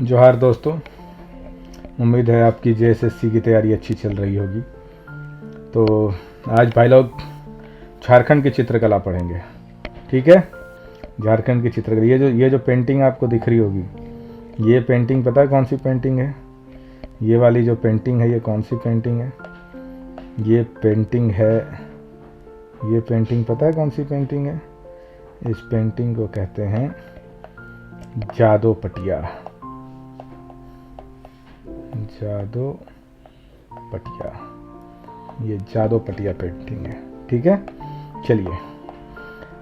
जोहार दोस्तों, उम्मीद है आपकी जेएसएससी की तैयारी अच्छी चल रही होगी। तो आज भाई लोग झारखंड की चित्रकला पढ़ेंगे। ठीक है, झारखंड की चित्रकला। ये जो पेंटिंग आपको दिख रही होगी, ये पेंटिंग पता है कौन सी पेंटिंग है? ये वाली जो पेंटिंग है, ये कौन सी पेंटिंग है? ये पेंटिंग पता है कौन सी पेंटिंग है? इस पेंटिंग को कहते हैं जादो पटिया। ये जादो पटिया पेंटिंग है। ठीक है, चलिए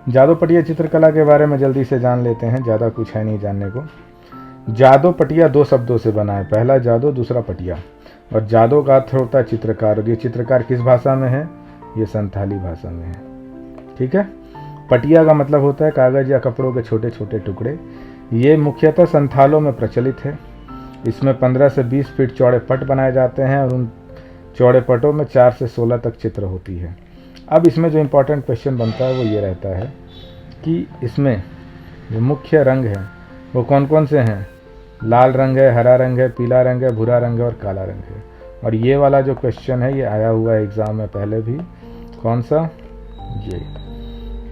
जादो पटिया चित्रकला के बारे में जल्दी से जान लेते हैं। ज़्यादा कुछ है नहीं जानने को। जादो पटिया दो शब्दों से बना है, पहला जादो दूसरा पटिया। और जादो का अर्थ होता है चित्रकार। और ये चित्रकार किस भाषा में है? ये संथाली भाषा में है। ठीक है। पटिया का मतलब होता है कागज़ या कपड़ों के छोटे छोटे टुकड़े। ये मुख्यतः संथालों में प्रचलित है। इसमें 15 से 20 फीट चौड़े पट बनाए जाते हैं और उन चौड़े पटों में 4 से 16 तक चित्र होती है। अब इसमें जो इम्पोर्टेंट क्वेश्चन बनता है वो ये रहता है कि इसमें जो मुख्य रंग हैं वो कौन कौन से हैं? लाल रंग है, हरा रंग है, पीला रंग है, भूरा रंग है और काला रंग है। और ये वाला जो क्वेश्चन है ये आया हुआ है एग्ज़ाम में पहले भी। कौन सा?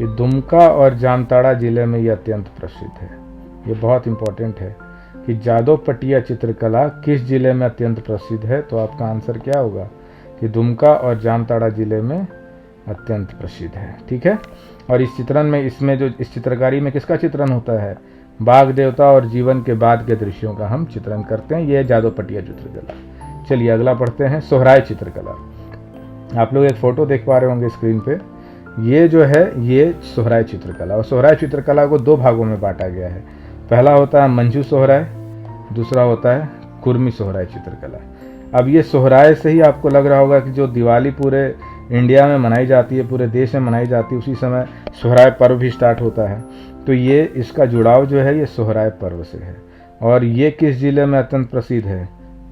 ये दुमका और जामताड़ा ज़िले में ये अत्यंत प्रसिद्ध है। ये बहुत इम्पोर्टेंट है कि जादो पटिया चित्रकला किस ज़िले में अत्यंत प्रसिद्ध है। तो आपका आंसर क्या होगा कि दुमका और जामताड़ा ज़िले में अत्यंत प्रसिद्ध है। ठीक है। और इस चित्रण में, इसमें जो इस चित्रकारी में किसका चित्रण होता है? बाघ देवता और जीवन के बाद के दृश्यों का हम चित्रण करते हैं। ये जादो पटिया चित्रकला। चलिए अगला पढ़ते हैं, सोहराय चित्रकला। आप लोग एक फ़ोटो देख पा रहे होंगे स्क्रीन पे। ये जो है ये सोहराय चित्रकला। और सोहराय चित्रकला को दो भागों में बांटा गया है। पहला होता है मंजू सोहराय, दूसरा होता है कुर्मी सोहराय चित्रकला। अब ये सोहराय से ही आपको लग रहा होगा कि जो दिवाली पूरे इंडिया में मनाई जाती है, पूरे देश में मनाई जाती है, उसी समय सोहराय पर्व भी स्टार्ट होता है। तो ये इसका जुड़ाव जो है ये सोहराय पर्व से है। और ये किस ज़िले में अत्यंत प्रसिद्ध है?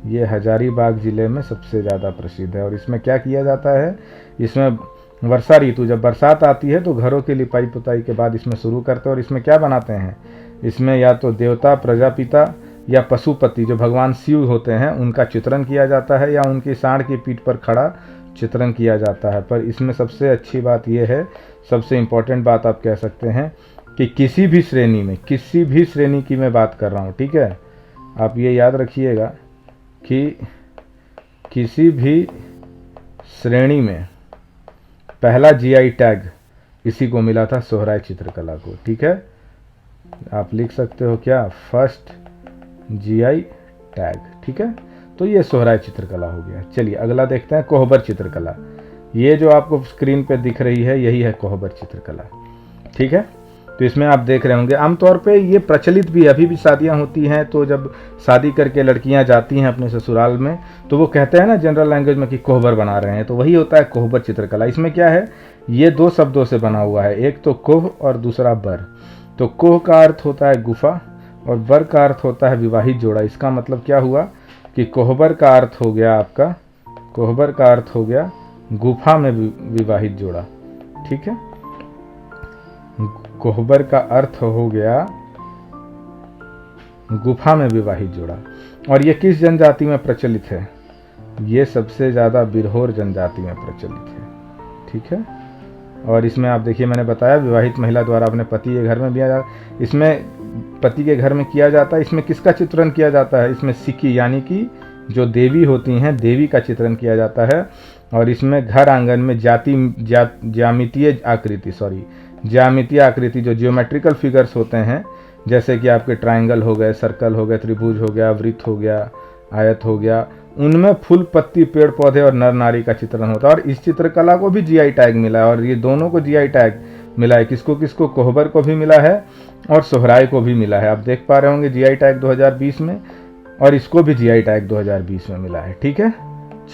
ये हजारीबाग ज़िले में सबसे ज़्यादा प्रसिद्ध है। और इसमें क्या किया जाता है? इसमें वर्षा ऋतु, जब बरसात आती है तो घरों की लिपाई पुताई के बाद इसमें शुरू करते हैं। और इसमें क्या बनाते हैं? इसमें या तो देवता, प्रजापिता या पशुपति जो भगवान शिव होते हैं उनका चित्रण किया जाता है, या उनकी सांड की पीठ पर खड़ा चित्रण किया जाता है। पर इसमें सबसे अच्छी बात यह है, सबसे इम्पोर्टेंट बात आप कह सकते हैं कि किसी भी श्रेणी की मैं बात कर रहा हूँ। ठीक है, आप ये याद रखिएगा कि किसी भी श्रेणी में पहला जीआई टैग इसी को मिला था, सोहराय चित्रकला को। ठीक है, आप लिख सकते हो क्या? First GI tag. ठीक है, तो ये सोहराय चित्रकला हो गया। चलिए अगला देखते हैं, कोहबर चित्रकला। ये जो आपको स्क्रीन पे दिख रही है यही है कोहबर चित्रकला। ठीक है, तो इसमें आप देख रहे होंगे आमतौर पे ये प्रचलित भी, अभी भी शादियां होती हैं तो जब शादी करके लड़कियां जाती हैं अपने ससुराल में तो वो कहते हैं ना जनरल लैंग्वेज में कि कोहबर बना रहे हैं, तो वही होता है कोहबर चित्रकला। इसमें क्या है? ये दो शब्दों से बना हुआ है, एक तो कोह और दूसरा बर। तो कोह का अर्थ होता है गुफा और बर का अर्थ होता है विवाहित जोड़ा। इसका मतलब क्या हुआ कि कोहबर का अर्थ हो गया आपका, कोहबर का अर्थ हो गया गुफा में विवाहित जोड़ा। ठीक है, कोहबर का अर्थ हो गया गुफा में विवाहित जोड़ा। और ये किस जनजाति में प्रचलित है? ये सबसे ज़्यादा बिरहोर जनजाति में प्रचलित है। ठीक है, और इसमें आप देखिए मैंने बताया विवाहित महिला द्वारा अपने पति के घर में किया जाता है। इसमें पति के घर में किया जाता है। इसमें किसका चित्रण किया जाता है? इसमें सिक्की यानी कि जो देवी होती हैं, देवी का चित्रण किया जाता है। और इसमें घर आंगन में ज्यामितीय आकृति जो जियोमेट्रिकल फिगर्स होते हैं, जैसे कि आपके ट्रायंगल हो गए, सर्कल हो गए, त्रिभुज हो गया, वृत्त हो गया, आयत हो गया, उनमें फूल पत्ती, पेड़ पौधे और नर नारी का चित्रण होता है। और इस चित्रकला को भी जीआई टैग मिला है। और ये दोनों को जीआई टैग मिला है। किसको किसको? कोहबर को भी मिला है और सोहराय को भी मिला है। आप देख पा रहे होंगे जीआई टैग 2020 में, और इसको भी जीआई टैग 2020 में मिला है। ठीक है,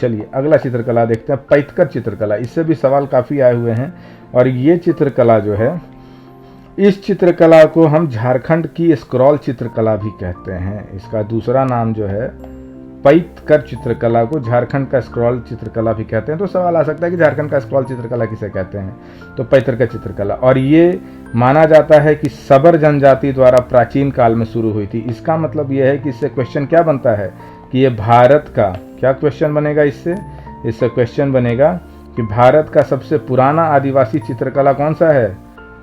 चलिए अगला चित्रकला देखते हैं, पैतकर चित्रकला। इससे भी सवाल काफ़ी आए हुए हैं। और ये चित्रकला जो है, इस चित्रकला को हम झारखंड की स्क्रॉल चित्रकला भी कहते हैं। इसका दूसरा नाम जो है पैतकर चित्रकला को झारखंड का स्क्रॉल चित्रकला भी कहते हैं। तो सवाल आ सकता है कि झारखंड का स्क्रॉल चित्रकला किसे कहते हैं, तो पैतकर चित्रकला। और ये माना जाता है कि सबर जनजाति द्वारा प्राचीन काल में शुरू हुई थी। इसका मतलब ये है कि इससे क्वेश्चन क्या बनता है कि ये भारत का, क्या क्वेश्चन बनेगा इससे क्वेश्चन बनेगा कि भारत का सबसे पुराना आदिवासी चित्रकला कौन सा है,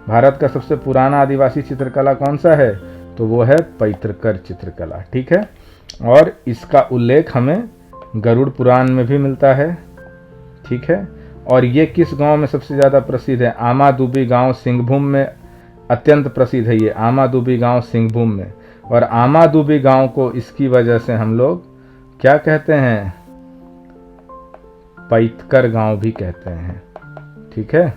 भारत का सबसे पुराना आदिवासी चित्रकला कौन सा है, तो वो है पैतृकर चित्रकला। ठीक है, और इसका उल्लेख हमें गरुड़ पुराण में भी मिलता है। ठीक है, और ये किस गांव में सबसे ज़्यादा प्रसिद्ध है, आमादुबी गांव सिंहभूम में अत्यंत प्रसिद्ध है ये, आमादुबी गांव सिंहभूम में। और आमादुबी गांव को इसकी वजह से हम लोग क्या कहते हैं, पैतकर गांव भी कहते हैं। ठीक है,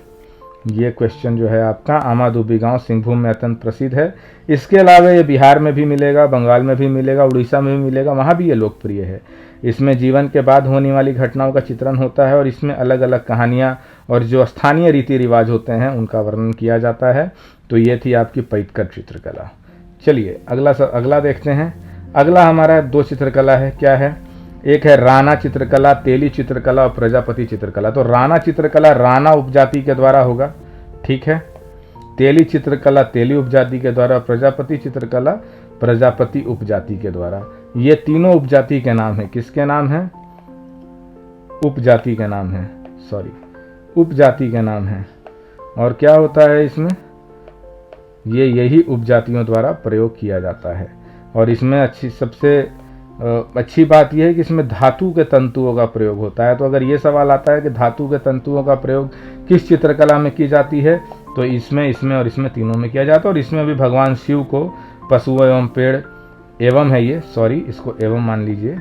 ये क्वेश्चन जो है आपका, आमादुबी गांव सिंहभूम में अत्यंत प्रसिद्ध है। इसके अलावा ये बिहार में भी मिलेगा, बंगाल में भी मिलेगा, उड़ीसा में भी मिलेगा, वहाँ भी ये लोकप्रिय है। इसमें जीवन के बाद होने वाली घटनाओं का चित्रण होता है और इसमें अलग अलग कहानियाँ और जो स्थानीय रीति रिवाज होते हैं उनका वर्णन किया जाता है। तो ये थी आपकी पैतकर चित्रकला। चलिए अगला देखते हैं। अगला हमारा 2 चित्रकला है, क्या है, एक है राणा चित्रकला, तेली चित्रकला और प्रजापति चित्रकला। तो राणा चित्रकला राणा उपजाति के द्वारा होगा। ठीक है, तेली चित्रकला तेली उपजाति के द्वारा, प्रजापति चित्रकला प्रजापति उपजाति के द्वारा। ये तीनों उपजाति के नाम है, किसके नाम है, उपजाति के नाम है, सॉरी उपजाति के नाम है। और क्या होता है इसमें, ये यही उपजातियों द्वारा प्रयोग किया जाता है। और इसमें सबसे अच्छी बात यह है कि इसमें धातु के तंतुओं का प्रयोग होता है। तो अगर ये सवाल आता है कि धातु के तंतुओं का प्रयोग किस चित्रकला में की जाती है, तो इसमें और इसमें तीनों में किया जाता है। और इसमें भी भगवान शिव को पशुओं एवं पेड़ एवं है ये, सॉरी इसको एवं मान लीजिए।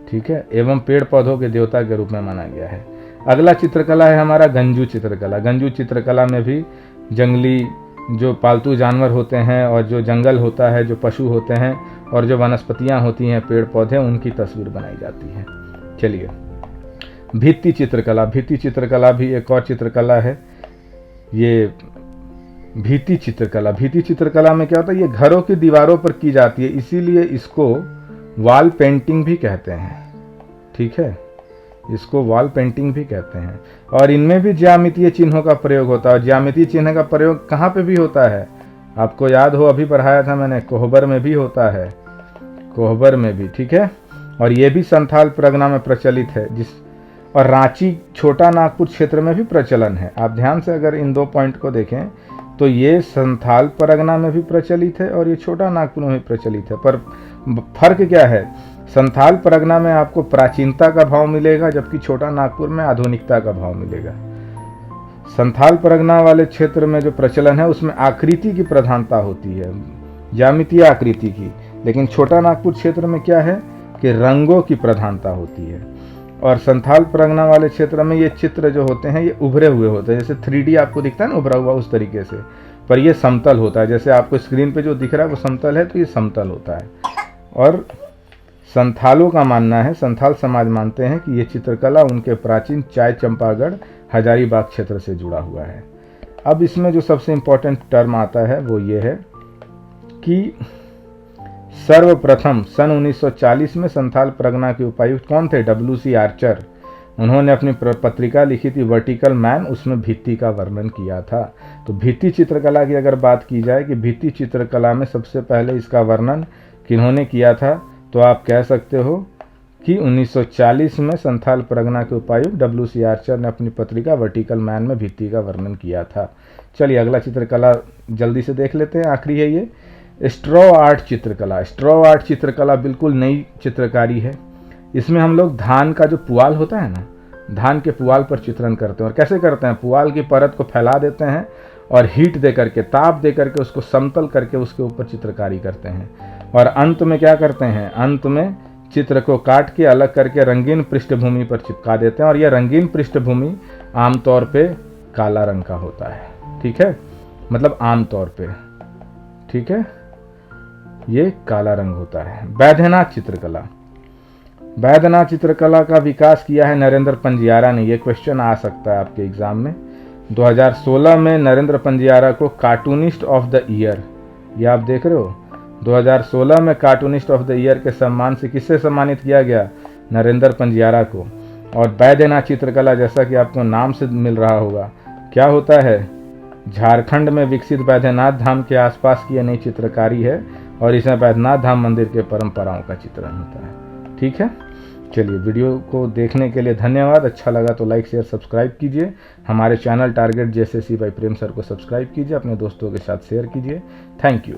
ठीक है, एवं पेड़ पौधों के देवता के रूप में माना गया है। अगला चित्रकला है हमारा गंजू चित्रकला। गंजू चित्रकला में भी जंगली जो पालतू जानवर होते हैं और जो जंगल होता है, जो पशु होते हैं और जो वनस्पतियां होती हैं, पेड़ पौधे, उनकी तस्वीर बनाई जाती है। चलिए भित्ति चित्रकला। भित्ति चित्रकला भी एक और चित्रकला है। ये भित्ति चित्रकला, भित्ति चित्रकला में क्या होता है, ये घरों की दीवारों पर की जाती है, इसीलिए इसको वॉल पेंटिंग भी कहते हैं। ठीक है, इसको वॉल पेंटिंग भी कहते हैं। और इनमें भी ज्यामितीय चिन्हों का प्रयोग होता है। ज्यामितीय चिन्ह का प्रयोग कहाँ पे भी होता है, आपको याद हो अभी पढ़ाया था मैंने, कोहबर में भी होता है, कोहबर में भी। ठीक है, और ये भी संथाल परगना में प्रचलित है, और रांची छोटा नागपुर क्षेत्र में भी प्रचलन है। आप ध्यान से अगर इन 2 पॉइंट को देखें तो ये संथाल परगना में भी प्रचलित है और ये छोटा नागपुर में भी प्रचलित है। पर फर्क क्या है, संथाल परगना में आपको प्राचीनता का भाव मिलेगा, जबकि छोटा नागपुर में आधुनिकता का भाव मिलेगा। संथाल परगना वाले क्षेत्र में जो प्रचलन है उसमें आकृति की प्रधानता होती है, ज्यामितीय आकृति की। लेकिन छोटा नागपुर क्षेत्र में क्या है कि रंगों की प्रधानता होती है। और संथाल परगना वाले क्षेत्र में ये चित्र जो होते हैं ये उभरे हुए होते हैं, जैसे 3D आपको दिखता है ना उभरा हुआ, उस तरीके से। पर ये समतल होता है, जैसे आपको स्क्रीन पे जो दिख रहा है वो समतल है, तो ये समतल होता है। और संथालों का मानना है, संथाल समाज मानते हैं कि ये चित्रकला उनके प्राचीन चाय चंपागढ़ हजारीबाग क्षेत्र से जुड़ा हुआ है। अब इसमें जो सबसे इम्पोर्टेंट टर्म आता है वो ये है कि सर्वप्रथम सन 1940 में संथाल परगना के उपायुक्त कौन थे, WC आर्चर। उन्होंने अपनी पत्रिका लिखी थी वर्टिकल मैन, उसमें भित्ति का वर्णन किया था। तो भित्ति चित्रकला की अगर बात की जाए कि भित्ति चित्रकला में सबसे पहले इसका वर्णन किन्होंने किया था, तो आप कह सकते हो कि 1940 में संथाल परगना के उपायुक्त WC आर्चर ने अपनी पत्रिका वर्टिकल मैन में भित्ति का वर्णन किया था। चलिए अगला चित्रकला जल्दी से देख लेते हैं, आखिरी है ये स्ट्रॉ आर्ट चित्रकला। स्ट्रॉ आर्ट चित्रकला बिल्कुल नई चित्रकारी है। इसमें हम लोग धान का जो पुआल होता है ना, धान के पुआल पर चित्रण करते हैं। और कैसे करते हैं, पुआल की परत को फैला देते हैं और हीट दे करके, ताप दे करके उसको समतल करके उसके ऊपर चित्रकारी करते हैं। और अंत में क्या करते हैं, अंत में चित्र को काट के अलग करके रंगीन पृष्ठभूमि पर चिपका देते हैं। और यह रंगीन पृष्ठभूमि आमतौर पे काला रंग का होता है। ठीक है, मतलब आमतौर पे, ठीक है, ये काला रंग होता है। बैद्यनाथ चित्रकला। बैद्यनाथ चित्रकला का विकास किया है नरेंद्र पंजियारा ने। ये क्वेश्चन आ सकता है आपके एग्जाम में। 2016 में नरेंद्र पंजियारा को कार्टूनिस्ट ऑफ द ईयर, ये आप देख रहे हो, 2016 में कार्टूनिस्ट ऑफ द ईयर के सम्मान से किससे सम्मानित किया गया? नरेंद्र पंजियारा को। और बैद्यनाथ चित्रकला, जैसा कि आपको नाम से मिल रहा होगा, क्या होता है? झारखंड में विकसित बैद्यनाथ धाम के आसपास की नई चित्रकारी है और इसमें बैद्यनाथ धाम मंदिर के परंपराओं का चित्रण होता है। ठीक है, चलिए वीडियो को देखने के लिए धन्यवाद। अच्छा लगा तो लाइक शेयर सब्सक्राइब कीजिए। हमारे चैनल टारगेट JSSC बाय प्रेम सर को सब्सक्राइब कीजिए, अपने दोस्तों के साथ शेयर कीजिए। Thank you.